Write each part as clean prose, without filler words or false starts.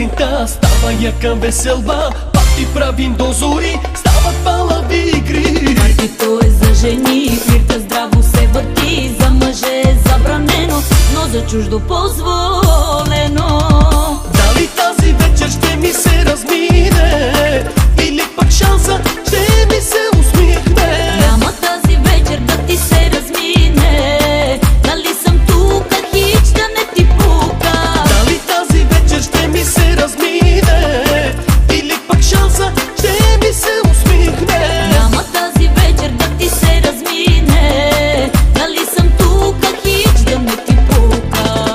сутринта става яка веселба, парти правим до зори, стават палави игри. Партито е за жени, флирта здраво се върти, за мъже е забранено, но за чуждо позволено. Дали тази вечер ще ми се размине, или пак шанса ще ми се усмихне? Няма тази вечер да ти се размине, дали съм тука, хич да не ти пука. Дали тази вечер ще ми се размине, или пак шанса ще ми се усмихне? Няма тази вечер да ти се размине, дали съм тука, хич да не ти пука.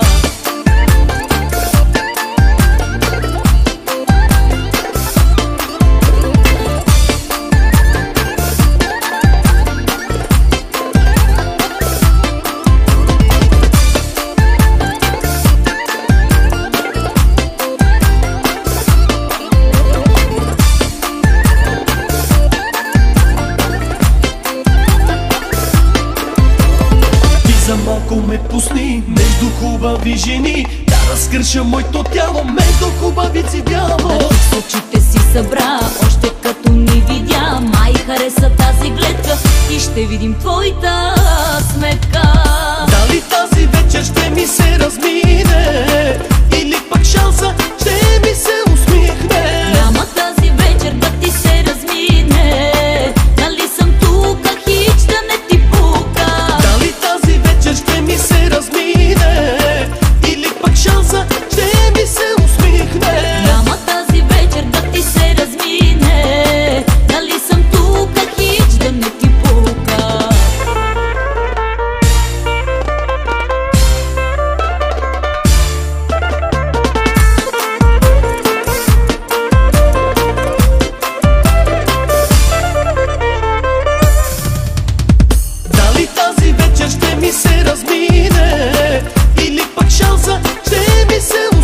За малко ме пусни между хубави жени, да разкърша моето тяло между хубавици бяло. Да ти с очите си събра, още като ни видя, май хареса тази гледка и ще видим твоята сметка. Дали тази вечер ще ми се размине, или пак шанса ще ми се усмихне? Няма тази вечер да ти се размине, дали съм тука, хич да не ти пука. Дали тази вечер ще ми се размине, или пак шанса ще ми се усмихне? Няма тази вечер да ти се размине, дали съм тука, хич да не ти пука. Дали тази вечер ще ми се размине, или пак шанса ще ми се